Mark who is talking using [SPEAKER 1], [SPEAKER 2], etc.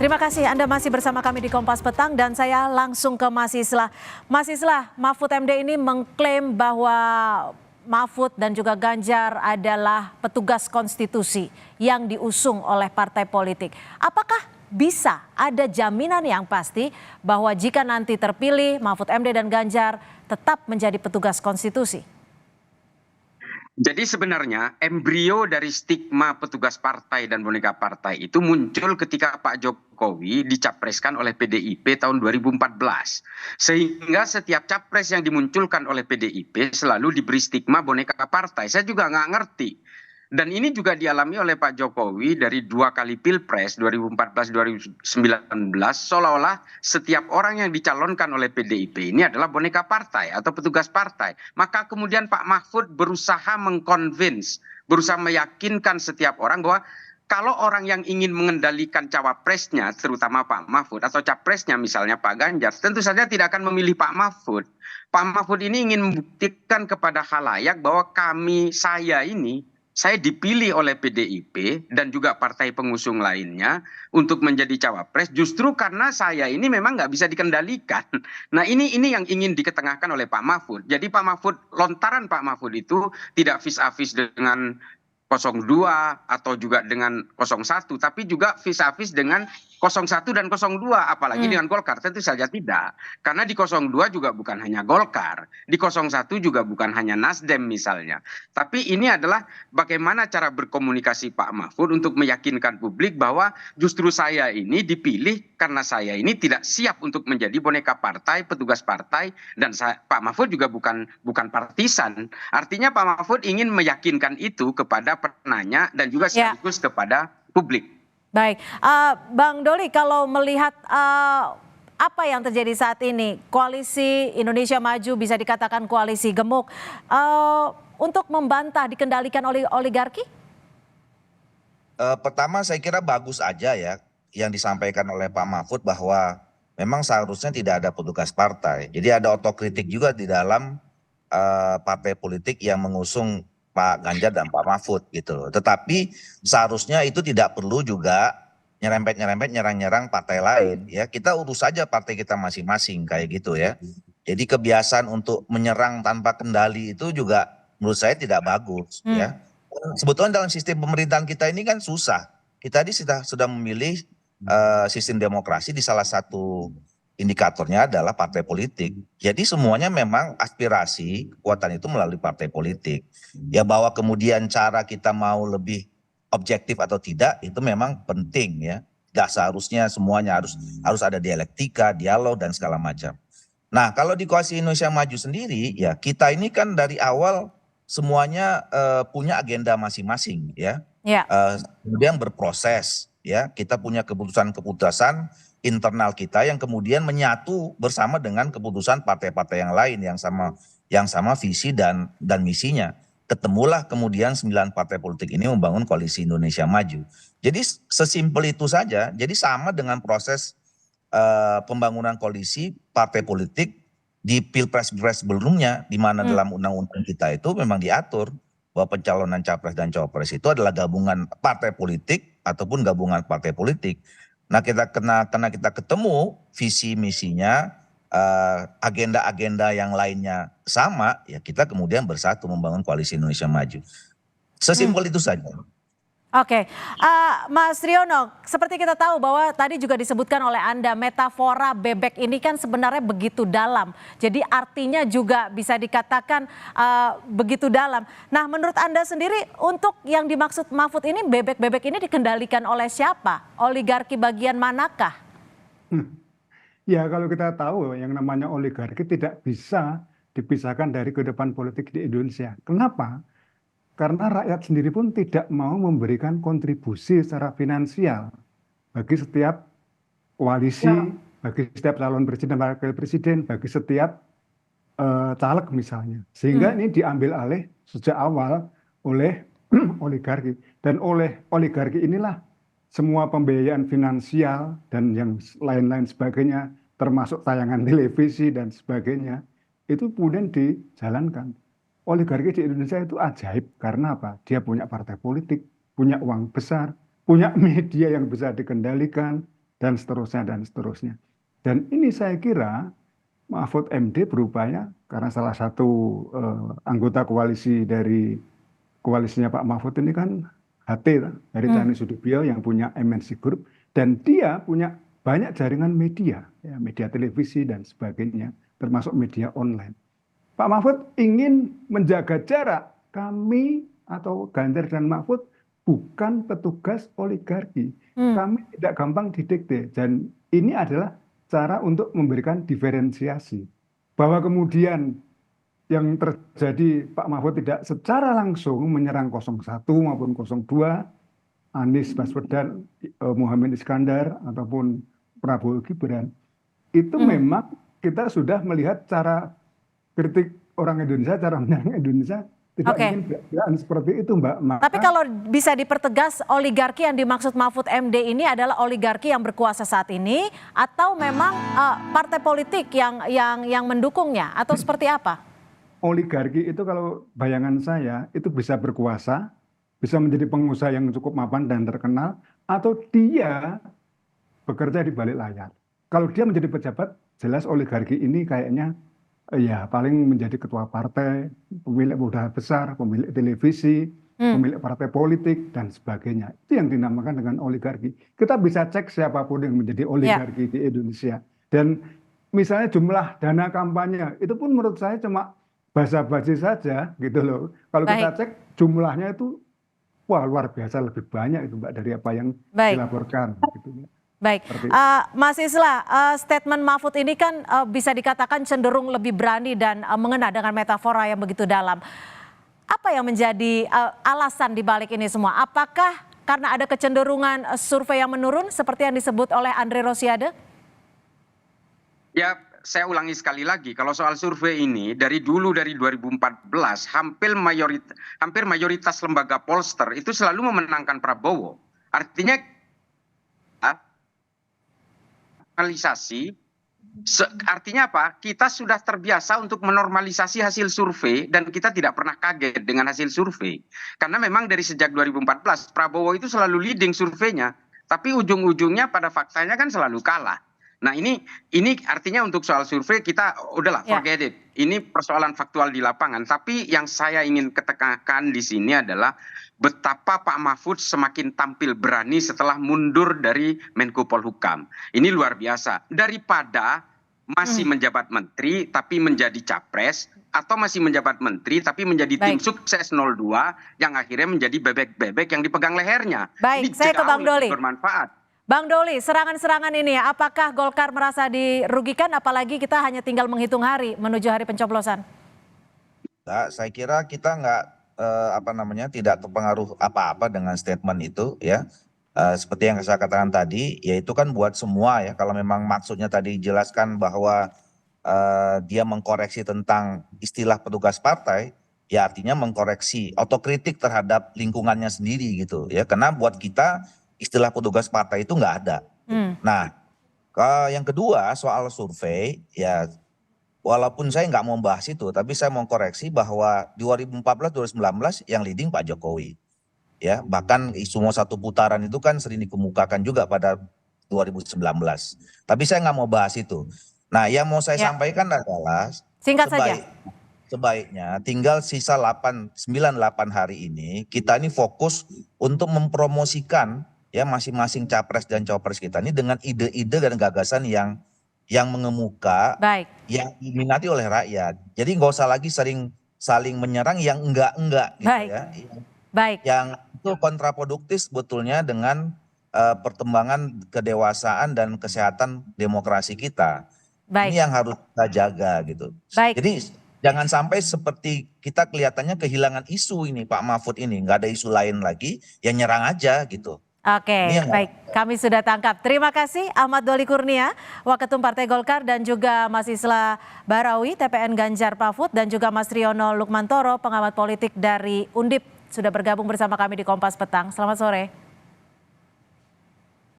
[SPEAKER 1] Terima kasih Anda masih bersama kami di Kompas Petang dan saya langsung ke Mas Islah. Mas Islah, Mahfud MD ini mengklaim bahwa Mahfud dan juga Ganjar adalah petugas konstitusi yang diusung oleh partai politik. Apakah bisa ada jaminan yang pasti bahwa jika nanti terpilih Mahfud MD dan Ganjar tetap menjadi petugas konstitusi?
[SPEAKER 2] Jadi sebenarnya embrio dari stigma petugas partai dan boneka partai itu muncul ketika Pak Jokowi dicapreskan oleh PDIP tahun 2014. Sehingga setiap capres yang dimunculkan oleh PDIP selalu diberi stigma boneka partai. Saya juga nggak ngerti. Dan ini juga dialami oleh Pak Jokowi dari 2 kali pilpres 2014-2019 seolah-olah setiap orang yang dicalonkan oleh PDIP ini adalah boneka partai atau petugas partai. Maka kemudian Pak Mahfud berusaha mengconvince, berusaha meyakinkan setiap orang bahwa kalau orang yang ingin mengendalikan cawapresnya, terutama Pak Mahfud, atau capresnya misalnya Pak Ganjar, tentu saja tidak akan memilih Pak Mahfud. Pak Mahfud ini ingin membuktikan kepada khalayak bahwa saya dipilih oleh PDIP dan juga partai pengusung lainnya untuk menjadi cawapres justru karena saya ini memang nggak bisa dikendalikan. Nah ini yang ingin diketengahkan oleh Pak Mahfud. Jadi Pak Mahfud, lontaran Pak Mahfud itu tidak vis a vis dengan 02 atau juga dengan 01, tapi juga vis-a-vis dengan 01 dan 02, apalagi dengan Golkar. Tentu saja tidak. Karena di 02 juga bukan hanya Golkar, di 01 juga bukan hanya Nasdem misalnya. Tapi ini adalah bagaimana cara berkomunikasi Pak Mahfud untuk meyakinkan publik bahwa justru saya ini dipilih karena saya ini tidak siap untuk menjadi boneka partai, petugas partai, dan Pak Mahfud juga bukan partisan. Artinya Pak Mahfud ingin meyakinkan itu kepada penanya dan juga sekaligus kepada publik.
[SPEAKER 1] Baik, Bang Doli, kalau melihat apa yang terjadi saat ini, koalisi Indonesia Maju bisa dikatakan koalisi gemuk untuk membantah dikendalikan oleh oligarki?
[SPEAKER 3] Pertama saya kira bagus aja ya yang disampaikan oleh Pak Mahfud bahwa memang seharusnya tidak ada petugas partai. Jadi ada otokritik juga di dalam partai politik yang mengusung Pak Ganjar dan Pak Mahfud gitu loh. Tetapi seharusnya itu tidak perlu juga nyerempet-nyerempet nyerang-nyerang partai lain ya. Kita urus saja partai kita masing-masing kayak gitu ya. Jadi kebiasaan untuk menyerang tanpa kendali itu juga menurut saya tidak bagus ya. Sebetulnya dalam sistem pemerintahan kita ini kan susah. Kita ini sudah memilih sistem demokrasi di salah satu indikatornya adalah partai politik. Jadi semuanya memang aspirasi kekuatan itu melalui partai politik. Ya bahwa kemudian cara kita mau lebih objektif atau tidak itu memang penting ya. Tidak seharusnya semuanya harus ada dialektika, dialog dan segala macam. Nah kalau di Koalisi Indonesia Maju sendiri ya kita ini kan dari awal semuanya punya agenda masing-masing ya. Kemudian berproses ya. Kita punya keputusan-keputusan internal kita yang kemudian menyatu bersama dengan keputusan partai-partai yang lain yang sama visi dan misinya. Ketemulah kemudian 9 partai politik ini membangun Koalisi Indonesia Maju. Jadi sesimpel itu saja. Jadi sama dengan proses pembangunan koalisi partai politik di pilpres-pilpres sebelumnya, di mana dalam undang-undang kita itu memang diatur bahwa pencalonan capres dan cawapres itu adalah gabungan partai politik ataupun gabungan partai politik. Nah karena kita ketemu visi misinya, agenda-agenda yang lainnya sama, ya kita kemudian bersatu membangun Koalisi Indonesia Maju. Sesimpel itu saja.
[SPEAKER 1] Oke, Mas Riono, seperti kita tahu bahwa tadi juga disebutkan oleh Anda, metafora bebek ini kan sebenarnya begitu dalam. Jadi artinya juga bisa dikatakan begitu dalam. Nah menurut Anda sendiri untuk yang dimaksud Mahfud ini, bebek-bebek ini dikendalikan oleh siapa? Oligarki bagian manakah?
[SPEAKER 4] Ya kalau kita tahu yang namanya oligarki tidak bisa dipisahkan dari kehidupan politik di Indonesia. Kenapa? Karena rakyat sendiri pun tidak mau memberikan kontribusi secara finansial bagi setiap koalisi, bagi setiap calon presiden dan wakil presiden, bagi setiap caleg misalnya. Sehingga ini diambil alih sejak awal oleh oligarki. Dan oleh oligarki inilah semua pembiayaan finansial dan yang lain-lain sebagainya, termasuk tayangan televisi dan sebagainya, itu kemudian dijalankan. Oligarki di Indonesia itu ajaib karena apa? Dia punya partai politik, punya uang besar, punya media yang bisa dikendalikan, dan seterusnya dan seterusnya. Dan ini saya kira Mahfud MD berupaya karena salah satu anggota koalisi dari koalisinya Pak Mahfud ini kan HT dari Tani Sudibyo yang punya MNC Group dan dia punya banyak jaringan media, ya, media televisi dan sebagainya, termasuk media online. Pak Mahfud ingin menjaga jarak. Kami atau Ganjar dan Mahfud bukan petugas oligarki. Kami tidak gampang didikte dan ini adalah cara untuk memberikan diferensiasi. Bahwa kemudian yang terjadi Pak Mahfud tidak secara langsung menyerang 01 maupun 02, Anies Baswedan, Muhammad Iskandar, ataupun Prabowo Gibran, itu memang kita sudah melihat cara kritik orang Indonesia, cara menyerang Indonesia, tidak ingin berjalan seperti itu, Mbak.
[SPEAKER 1] Tapi kalau bisa dipertegas, oligarki yang dimaksud Mahfud MD ini adalah oligarki yang berkuasa saat ini, atau memang partai politik yang mendukungnya, atau seperti apa?
[SPEAKER 4] Oligarki itu kalau bayangan saya itu bisa berkuasa, bisa menjadi pengusaha yang cukup mapan dan terkenal, atau dia bekerja di balik layar. Kalau dia menjadi pejabat, jelas oligarki ini kayaknya ya paling menjadi ketua partai, pemilik modal besar, pemilik televisi, pemilik partai politik, dan sebagainya. Itu yang dinamakan dengan oligarki. Kita bisa cek siapapun yang menjadi oligarki di Indonesia. Dan misalnya jumlah dana kampanye, itu pun menurut saya cuma basa-basi saja gitu loh. Kalau kita cek jumlahnya itu wah luar biasa, lebih banyak itu Mbak dari apa yang dilaporkan. Gitu.
[SPEAKER 1] Baik, Mas Islah, statement Mahfud ini kan bisa dikatakan cenderung lebih berani dan mengena dengan metafora yang begitu dalam. Apa yang menjadi alasan dibalik ini semua? Apakah karena ada kecenderungan survei yang menurun seperti yang disebut oleh Andre Rosiade?
[SPEAKER 2] Ya, saya ulangi sekali lagi, kalau soal survei ini dari dulu dari 2014 hampir mayoritas lembaga pollster itu selalu memenangkan Prabowo. Artinya artinya apa? Kita sudah terbiasa untuk menormalisasi hasil survei dan kita tidak pernah kaget dengan hasil survei. Karena memang dari sejak 2014 Prabowo itu selalu leading surveinya, tapi ujung-ujungnya pada faktanya kan selalu kalah. Nah ini artinya untuk soal survei kita udahlah forget it. Ini persoalan faktual di lapangan. Tapi yang saya ingin ketekankan di sini adalah betapa Pak Mahfud semakin tampil berani setelah mundur dari Menko Polhukam. Ini luar biasa. Daripada masih menjabat menteri tapi menjadi capres, atau masih menjabat menteri tapi menjadi tim sukses 02 yang akhirnya menjadi bebek-bebek yang dipegang lehernya.
[SPEAKER 1] Baik,
[SPEAKER 2] ini
[SPEAKER 1] saya ke Bang Doli.
[SPEAKER 2] Bermanfaat.
[SPEAKER 1] Bang Doli, serangan-serangan ini apakah Golkar merasa dirugikan apalagi kita hanya tinggal menghitung hari menuju hari pencoblosan?
[SPEAKER 3] Nah, saya kira kita nggak tidak terpengaruh apa-apa dengan statement itu ya. Seperti yang saya katakan tadi, yaitu kan buat semua ya. Kalau memang maksudnya tadi jelaskan bahwa dia mengkoreksi tentang istilah petugas partai, ya artinya mengkoreksi otokritik terhadap lingkungannya sendiri gitu ya. Karena buat kita istilah petugas partai itu nggak ada. Nah, yang kedua soal survei, ya walaupun saya nggak mau bahas itu, tapi saya mau koreksi bahwa 2014-2019 yang leading Pak Jokowi. Ya, bahkan isu mau satu putaran itu kan sering dikemukakan juga pada 2019. Tapi saya nggak mau bahas itu. Nah, yang mau saya sampaikan adalah sebaiknya tinggal sisa 98 hari ini kita ini fokus untuk mempromosikan ya masing-masing capres dan cawapres kita ini dengan ide-ide dan gagasan yang mengemuka, yang diminati oleh rakyat. Jadi nggak usah lagi saling menyerang yang enggak gitu ya. Yang itu kontraproduktif sebetulnya dengan perkembangan kedewasaan dan kesehatan demokrasi kita. Ini yang harus kita jaga gitu. Jadi jangan sampai seperti kita kelihatannya kehilangan isu ini Pak Mahfud ini, nggak ada isu lain lagi, ya nyerang aja gitu.
[SPEAKER 1] Oke, baik. Kami sudah tangkap. Terima kasih Ahmad Doli Kurnia, Waketum Partai Golkar, dan juga Mas Islah Bahrawi, TPN Ganjar Mahfud, dan juga Mas Riono Lukmantoro, pengamat politik dari Undip, sudah bergabung bersama kami di Kompas Petang. Selamat sore.